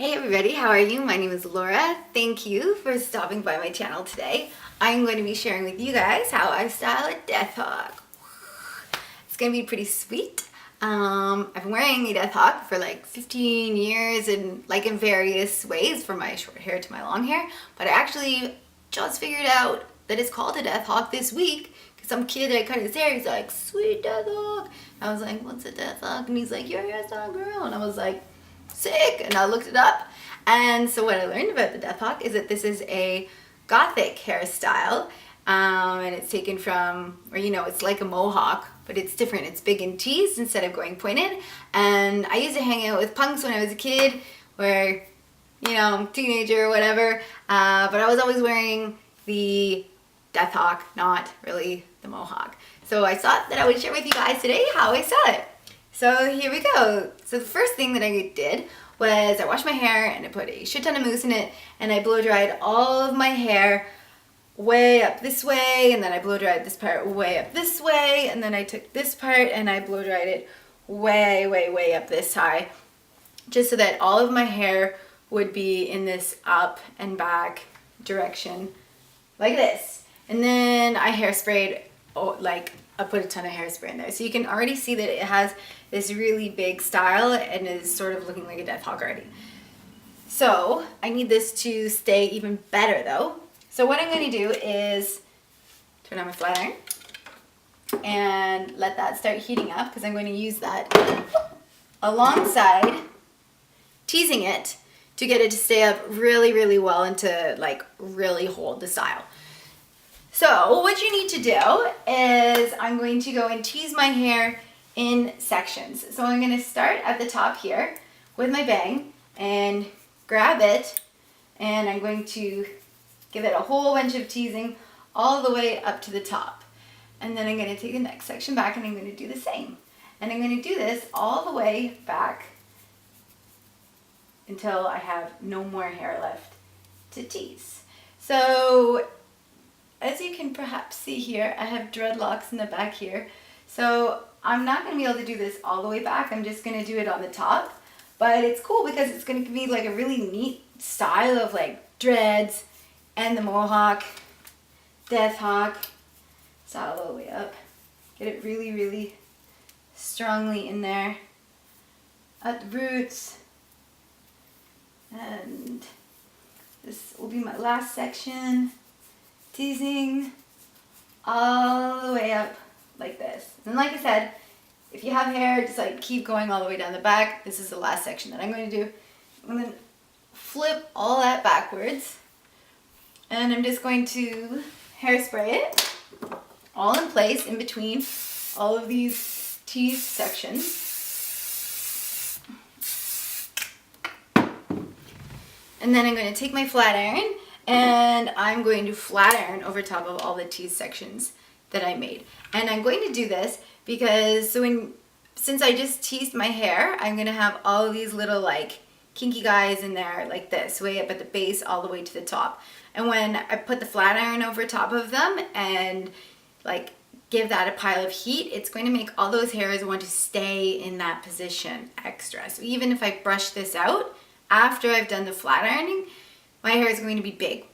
Hey everybody, how are you? My name is Laura. Thank you for stopping by my channel today. I'm going to be sharing with you guys how I style a death hawk. It's going to be pretty sweet. I've been wearing a death hawk for like 15 years and like in various ways, from my short hair to my long hair, but I actually just figured out that it's called a death hawk this week because some kid that cut his hair, he's like, "Sweet death hawk." I was like, "What's a death hawk?" And he's like, "Your hair's not girl." And I was like, sick, and I looked it up. And so what I learned about the death hawk is that this is a gothic hairstyle, and it's taken from, or it's like a mohawk, but it's different. It's big and teased instead of going pointed. And I used to hang out with punks when I was a kid, where teenager or whatever, but I was always wearing the death hawk, not really the mohawk. So I thought that I would share with you guys today how I style it. So here we go. So the first thing that I did was I washed my hair and I put a shit ton of mousse in it, and I blow dried all of my hair way up this way, and then I blow dried this part way up this way, and then I took this part and I blow dried it way, way, way up this high, just so that all of my hair would be in this up and back direction like this. And then I hairsprayed, I put a ton of hairspray in there. So you can already see that it has this really big style and is sort of looking like a death hawk already. So I need this to stay even better though. So what I'm going to do is turn on my flat iron and let that start heating up, because I'm going to use that alongside teasing it to get it to stay up really, really well and to like really hold the style. So what you need to do is I'm going to go and tease my hair in sections. So I'm going to start at the top here with my bang and grab it, and I'm going to give it a whole bunch of teasing all the way up to the top. And then I'm going to take the next section back and I'm going to do the same. And I'm going to do this all the way back until I have no more hair left to tease. So as you can perhaps see here, I have dreadlocks in the back here. So I'm not going to be able to do this all the way back. I'm just going to do it on the top. But it's cool because it's going to give me like a really neat style of like dreads and the mohawk, death hawk, style all the way up. Get it really, really strongly in there at the roots. And this will be my last section. Teasing all the way up like this. And like I said, if you have hair, just like keep going all the way down the back. This is the last section that I'm going to do. I'm going to flip all that backwards, and I'm just going to hairspray it all in place in between all of these teased sections. And then I'm going to take my flat iron and I'm going to flat iron over top of all the teased sections that I made. And I'm going to do this because since I just teased my hair, I'm going to have all of these little like kinky guys in there like this, way up at the base all the way to the top. And when I put the flat iron over top of them and like give that a pile of heat, it's going to make all those hairs want to stay in that position extra. So even if I brush this out after I've done the flat ironing, my hair is going to be big.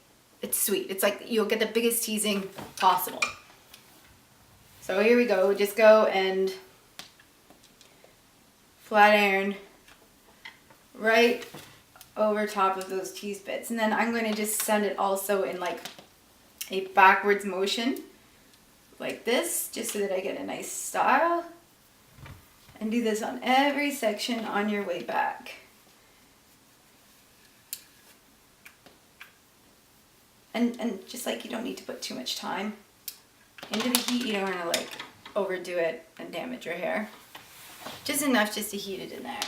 It's sweet. It's like you'll get the biggest teasing possible. So here we go. Just go and flat iron right over top of those teased bits. And then I'm going to just send it also in like a backwards motion like this, just so that I get a nice style. And do this on every section on your way back. And just like you don't need to put too much time into the heat. You don't want to like overdo it and damage your hair. Just enough just to heat it in there.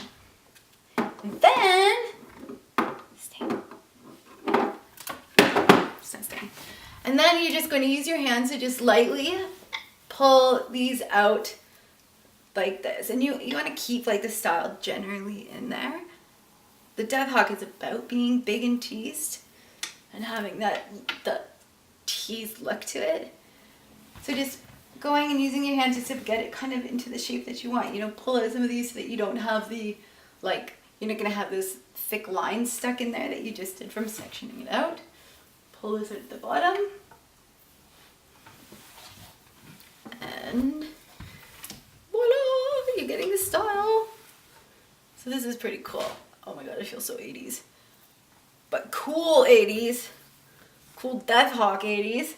And then, And then you're just going to use your hands to just lightly pull these out like this. And you want to keep like the style generally in there. The death hawk is about being big and teased and having the teased look to it. So just going and using your hands just to get it kind of into the shape that you want. Pull out some of these so that you don't have the like You're not gonna have those thick lines stuck in there that you just did from sectioning it out. Pull this at the bottom. And voila, you're getting the style. So this is pretty cool. Oh my god, I feel so 80s. But cool 80s. Cool Death Hawk 80s.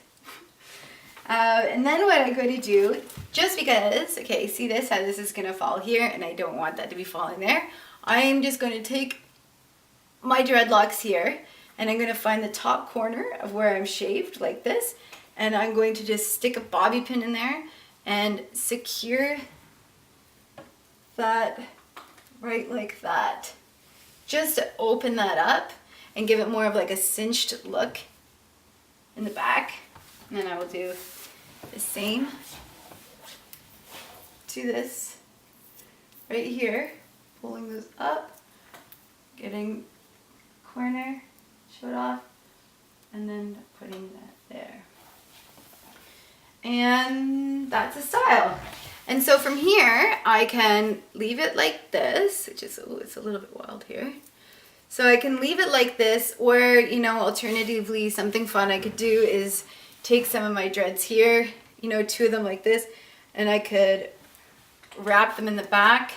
And then what I'm going to do, just because, okay, see this, how this is going to fall here, and I don't want that to be falling there. I'm just going to take my dreadlocks here, and I'm going to find the top corner of where I'm shaved, like this, and I'm going to just stick a bobby pin in there and secure that right like that. Just to open that up and give it more of like a cinched look in the back. And then I will do the same to this right here, pulling this up, getting corner, show it off, and then putting that there. And that's a style. And so from here, I can leave it like this, which is, oh, it's a little bit wild here. So I can leave it like this, or, you know, alternatively, something fun I could do is take some of my dreads here, you know, 2 of them like this, and I could wrap them in the back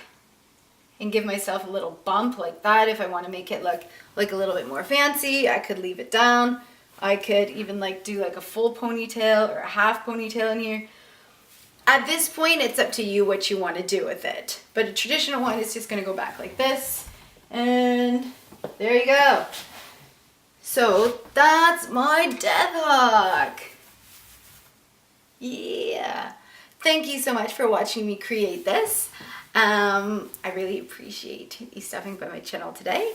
and give myself a little bump like that. If I want to make it look like a little bit more fancy, I could leave it down. I could even like do like a full ponytail or a half ponytail in here. At this point, it's up to you what you want to do with it. But a traditional one is just going to go back like this, and there you go. So that's my Death Hawk. Yeah. Thank you so much for watching me create this. I really appreciate you stopping by my channel today.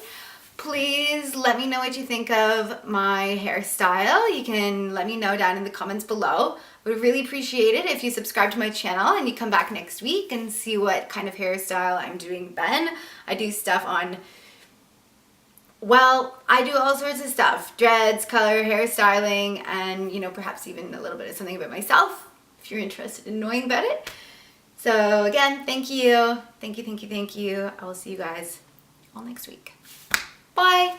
Please let me know what you think of my hairstyle. You can let me know down in the comments below. I would really appreciate it if you subscribe to my channel and you come back next week and see what kind of hairstyle I'm doing then. I do stuff on, well, I do all sorts of stuff. Dreads, color, hairstyling, and, you know, perhaps even a little bit of something about myself if you're interested in knowing about it. So again, thank you. Thank you, thank you, thank you. I will see you guys all next week. Bye.